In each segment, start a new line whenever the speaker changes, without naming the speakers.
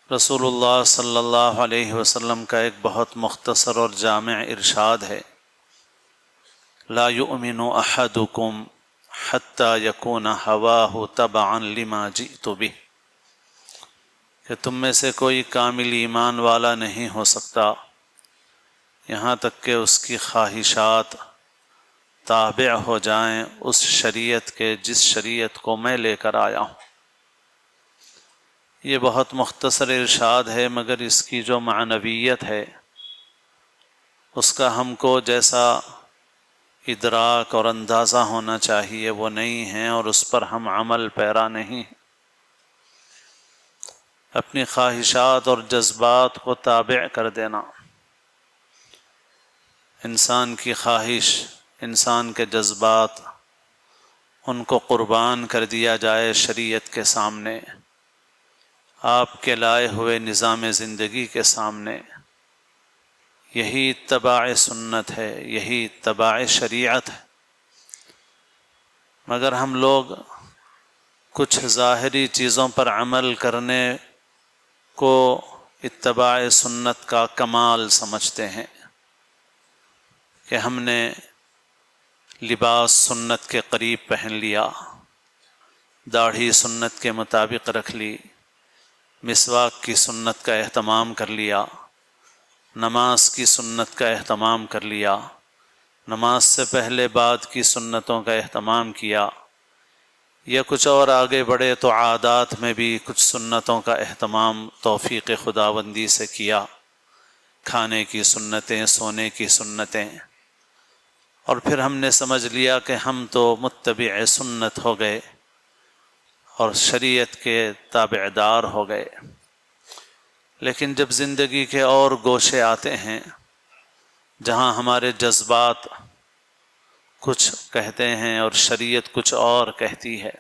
رسول اللہ صلی اللہ علیہ وسلم کا ایک بہت مختصر اور جامع ارشاد ہے، لا یؤمن احدکم حتی یکون ہواہ تبعا لما جئت بہ، کہ تم میں سے کوئی کامل ایمان والا نہیں ہو سکتا یہاں تک کہ اس کی خواہشات تابع ہو جائیں اس شریعت کے جس شریعت کو میں لے کر آیا ہوں۔ یہ بہت مختصر ارشاد ہے، مگر اس کی جو معنویت ہے اس کا ہم کو جیسا ادراک اور اندازہ ہونا چاہیے وہ نہیں ہے، اور اس پر ہم عمل پیرا نہیں ہیں۔ اپنی خواہشات اور جذبات کو تابع کر دینا، انسان کی خواہش، انسان کے جذبات، ان کو قربان کر دیا جائے شریعت کے سامنے، آپ کے لائے ہوئے نظام زندگی کے سامنے، یہی اتباع سنت ہے، یہی اتباع شریعت ہے۔ مگر ہم لوگ کچھ ظاہری چیزوں پر عمل کرنے کو اتباع سنت کا کمال سمجھتے ہیں، کہ ہم نے لباس سنت کے قریب پہن لیا، داڑھی سنت کے مطابق رکھ لی، مسواک کی سنت کا اہتمام کر لیا، نماز کی سنت کا اہتمام کر لیا، نماز سے پہلے بعد کی سنتوں کا اہتمام کیا، یا کچھ اور آگے بڑھے تو عادات میں بھی کچھ سنتوں کا اہتمام توفیق خداوندی سے کیا، کھانے کی سنتیں، سونے کی سنتیں، اور پھر ہم نے سمجھ لیا کہ ہم تو متبع سنت ہو گئے اور شریعت کے تابع دار ہو گئے۔ لیکن جب زندگی کے اور گوشے آتے ہیں جہاں ہمارے جذبات کچھ کہتے ہیں اور شریعت کچھ اور کہتی ہے،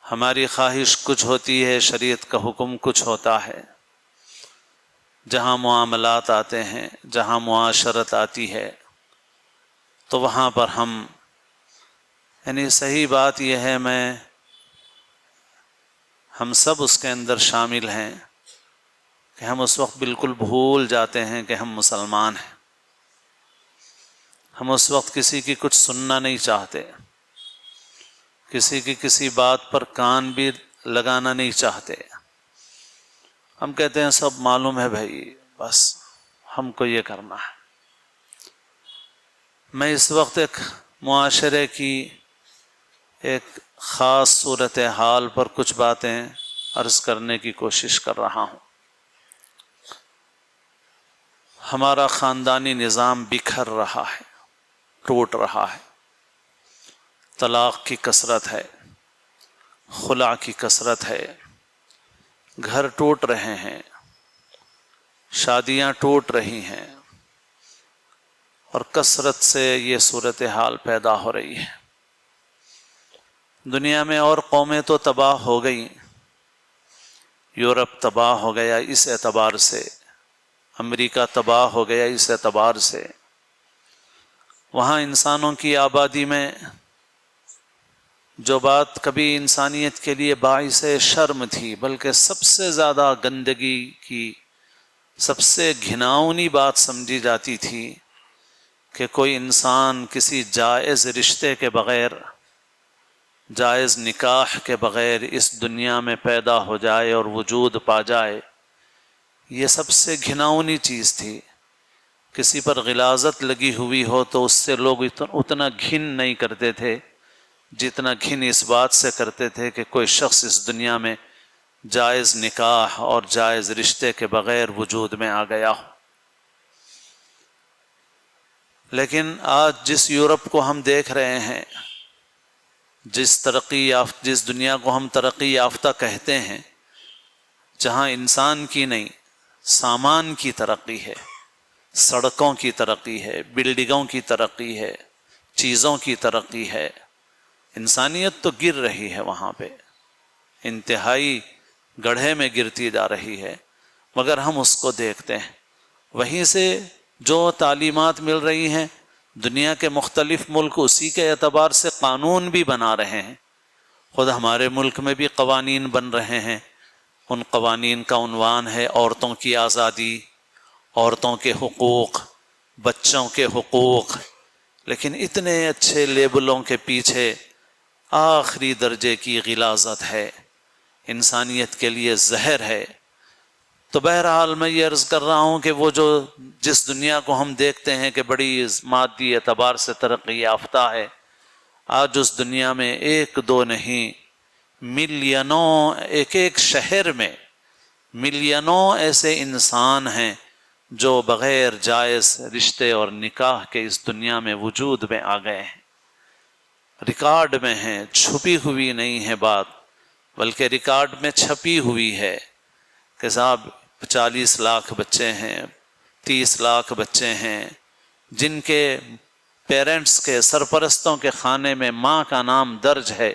ہماری خواہش کچھ ہوتی ہے، شریعت کا حکم کچھ ہوتا ہے، جہاں معاملات آتے ہیں، جہاں معاشرت آتی ہے، تو وہاں پر یعنی صحیح بات یہ ہے، ہم سب اس کے اندر شامل ہیں کہ ہم اس وقت بالکل بھول جاتے ہیں کہ ہم مسلمان ہیں۔ ہم اس وقت کسی کی کچھ سننا نہیں چاہتے، کسی کی کسی بات پر کان بھی لگانا نہیں چاہتے۔ ہم کہتے ہیں سب معلوم ہے بھائی، بس ہم کو یہ کرنا ہے۔ میں اس وقت ایک معاشرے کی ایک خاص صورتحال پر کچھ باتیں عرض کرنے کی کوشش کر رہا ہوں۔ ہمارا خاندانی نظام بکھر رہا ہے، ٹوٹ رہا ہے، طلاق کی کثرت ہے، خلع کی کثرت ہے، گھر ٹوٹ رہے ہیں، شادیاں ٹوٹ رہی ہیں، اور کثرت سے یہ صورتحال پیدا ہو رہی ہے۔ دنیا میں اور قومیں تو تباہ ہو گئیں، یورپ تباہ ہو گیا اس اعتبار سے، امریکہ تباہ ہو گیا اس اعتبار سے، وہاں انسانوں کی آبادی میں جو بات کبھی انسانیت کے لیے باعث شرم تھی، بلکہ سب سے زیادہ گندگی کی، سب سے گھناؤنی بات سمجھی جاتی تھی کہ کوئی انسان کسی جائز رشتے کے بغیر، جائز نکاح کے بغیر اس دنیا میں پیدا ہو جائے اور وجود پا جائے، یہ سب سے گھناؤنی چیز تھی۔ کسی پر غلاظت لگی ہوئی ہو تو اس سے لوگ اتنا گھن نہیں کرتے تھے جتنا گھن اس بات سے کرتے تھے کہ کوئی شخص اس دنیا میں جائز نکاح اور جائز رشتے کے بغیر وجود میں آ گیا ہو۔ لیکن آج جس یورپ کو ہم دیکھ رہے ہیں، جس دنیا کو ہم ترقی یافتہ کہتے ہیں، جہاں انسان کی نہیں سامان کی ترقی ہے، سڑکوں کی ترقی ہے، بلڈنگوں کی ترقی ہے، چیزوں کی ترقی ہے، انسانیت تو گر رہی ہے، وہاں پہ انتہائی گڑھے میں گرتی جا رہی ہے، مگر ہم اس کو دیکھتے ہیں۔ وہیں سے جو تعلیمات مل رہی ہیں، دنیا کے مختلف ملک اسی کے اعتبار سے قانون بھی بنا رہے ہیں، خود ہمارے ملک میں بھی قوانین بن رہے ہیں، ان قوانین کا عنوان ہے عورتوں کی آزادی، عورتوں کے حقوق، بچوں کے حقوق، لیکن اتنے اچھے لیبلوں کے پیچھے آخری درجے کی غلاظت ہے، انسانیت کے لیے زہر ہے۔ تو بہرحال میں یہ عرض کر رہا ہوں کہ وہ جو جس دنیا کو ہم دیکھتے ہیں کہ بڑی مادی اعتبار سے ترقی یافتہ ہے، آج اس دنیا میں ایک دو نہیں، ملینوں، ایک ایک شہر میں ملینوں ایسے انسان ہیں جو بغیر جائز رشتے اور نکاح کے اس دنیا میں وجود میں آ گئے ہیں، ریکارڈ میں ہیں، چھپی ہوئی نہیں ہے بات، بلکہ ریکارڈ میں چھپی ہوئی ہے کہ صاحب 40 لاکھ بچے ہیں، 30 لاکھ بچے ہیں جن کے پیرنٹس کے، سرپرستوں کے خانے میں ماں کا نام درج ہے،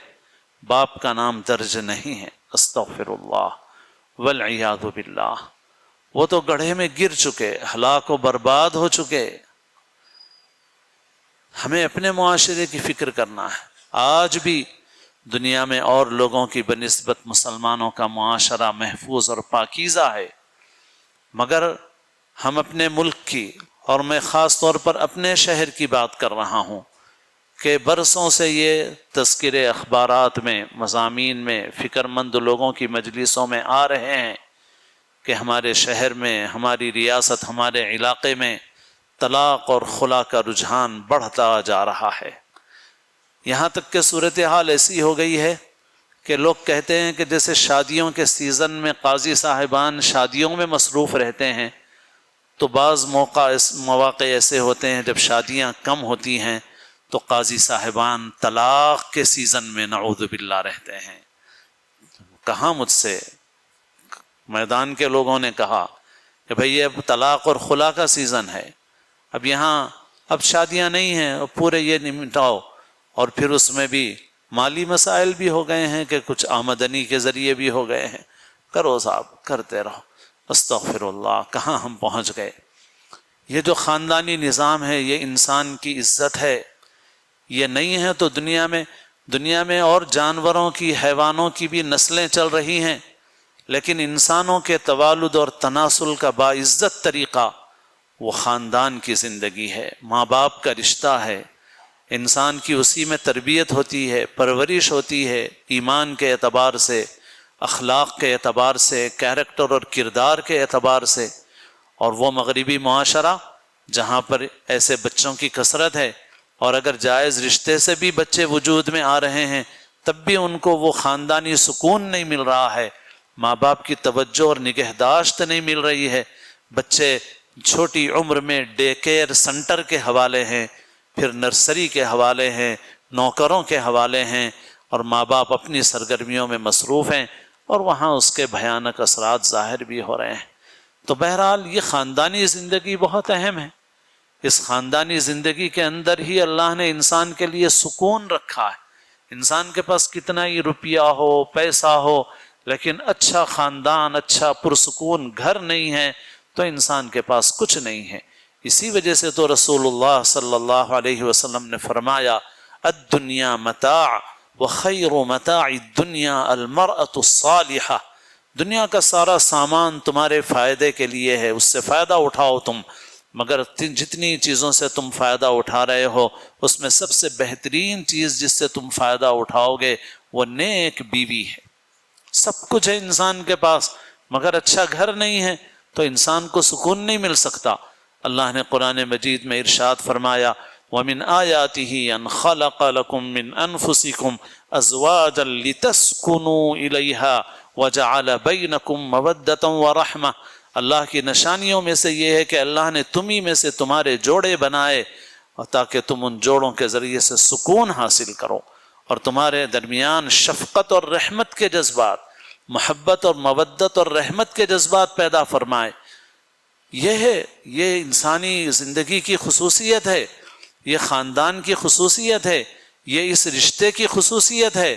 باپ کا نام درج نہیں ہے، استغفر اللہ والعیاذ باللہ۔ وہ تو گڑھے میں گر چکے، ہلاک و برباد ہو چکے۔ ہمیں اپنے معاشرے کی فکر کرنا ہے۔ آج بھی دنیا میں اور لوگوں کی بنسبت مسلمانوں کا معاشرہ محفوظ اور پاکیزہ ہے، مگر ہم اپنے ملک کی، اور میں خاص طور پر اپنے شہر کی بات کر رہا ہوں کہ برسوں سے یہ تذکرے اخبارات میں، مضامین میں، فکر مند لوگوں کی مجلسوں میں آ رہے ہیں کہ ہمارے شہر میں، ہماری ریاست، ہمارے علاقے میں طلاق اور خلا کا رجحان بڑھتا جا رہا ہے۔ یہاں تک کہ صورتحال ایسی ہو گئی ہے کہ لوگ کہتے ہیں کہ جیسے شادیوں کے سیزن میں قاضی صاحبان شادیوں میں مصروف رہتے ہیں، تو بعض مواقع ایسے ہوتے ہیں جب شادیاں کم ہوتی ہیں تو قاضی صاحبان طلاق کے سیزن میں نعوذ باللہ رہتے ہیں۔ کہاں مجھ سے میدان کے لوگوں نے کہا کہ بھئی اب طلاق اور خلا کا سیزن ہے، اب یہاں اب شادیاں نہیں ہیں، پورے یہ نمٹاؤ، اور پھر اس میں بھی مالی مسائل بھی ہو گئے ہیں کہ کچھ آمدنی کے ذریعے بھی ہو گئے ہیں، کرو صاحب کرتے رہو۔ استغفر اللہ، کہاں ہم پہنچ گئے۔ یہ جو خاندانی نظام ہے یہ انسان کی عزت ہے، یہ نہیں ہے تو دنیا میں اور جانوروں کی، حیوانوں کی بھی نسلیں چل رہی ہیں، لیکن انسانوں کے توالد اور تناسل کا باعزت طریقہ وہ خاندان کی زندگی ہے، ماں باپ کا رشتہ ہے، انسان کی اسی میں تربیت ہوتی ہے، پرورش ہوتی ہے، ایمان کے اعتبار سے، اخلاق کے اعتبار سے، کیریکٹر اور کردار کے اعتبار سے۔ اور وہ مغربی معاشرہ جہاں پر ایسے بچوں کی کثرت ہے، اور اگر جائز رشتے سے بھی بچے وجود میں آ رہے ہیں تب بھی ان کو وہ خاندانی سکون نہیں مل رہا ہے، ماں باپ کی توجہ اور نگہداشت نہیں مل رہی ہے، بچے چھوٹی عمر میں ڈے کیئر سنٹر کے حوالے ہیں، پھر نرسری کے حوالے ہیں، نوکروں کے حوالے ہیں، اور ماں باپ اپنی سرگرمیوں میں مصروف ہیں، اور وہاں اس کے بھیانک اثرات ظاہر بھی ہو رہے ہیں۔ تو بہرحال یہ خاندانی زندگی بہت اہم ہے۔ اس خاندانی زندگی کے اندر ہی اللہ نے انسان کے لیے سکون رکھا ہے۔ انسان کے پاس کتنا ہی روپیہ ہو، پیسہ ہو، لیکن اچھا خاندان، اچھا پرسکون گھر نہیں ہے تو انسان کے پاس کچھ نہیں ہے۔ اسی وجہ سے تو رسول اللہ صلی اللہ علیہ وسلم نے فرمایا الدنیا متاع وخیر متاع الدنیا المرأة الصالحہ، دنیا کا سارا سامان تمہارے فائدے کے لیے ہے، اس سے فائدہ اٹھاؤ تم، مگر جتنی چیزوں سے تم فائدہ اٹھا رہے ہو اس میں سب سے بہترین چیز جس سے تم فائدہ اٹھاؤ گے وہ نیک بیوی ہے۔ سب کچھ ہے انسان کے پاس مگر اچھا گھر نہیں ہے تو انسان کو سکون نہیں مل سکتا۔ اللہ نے قرآن مجید میں ارشاد فرمایا وَمِنْ آيَاتِهِ أَنْ خَلَقَ لَكُم مِّنْ أَنفُسِكُمْ أَزْوَاجًا لِتَسْكُنُوا إِلَيْهَا وَجَعَلَ بَيْنَكُم مَّوَدَّةً وَرَحْمَةً، اللہ کی نشانیوں میں سے یہ ہے کہ اللہ نے تمہیں میں سے تمہارے جوڑے بنائے تاکہ تم ان جوڑوں کے ذریعے سے سکون حاصل کرو، اور تمہارے درمیان شفقت اور رحمت کے جذبات، محبت اور مودت اور رحمت کے جذبات پیدا فرمائے۔ یہ انسانی زندگی کی خصوصیت ہے، یہ خاندان کی خصوصیت ہے، یہ اس رشتے کی خصوصیت ہے۔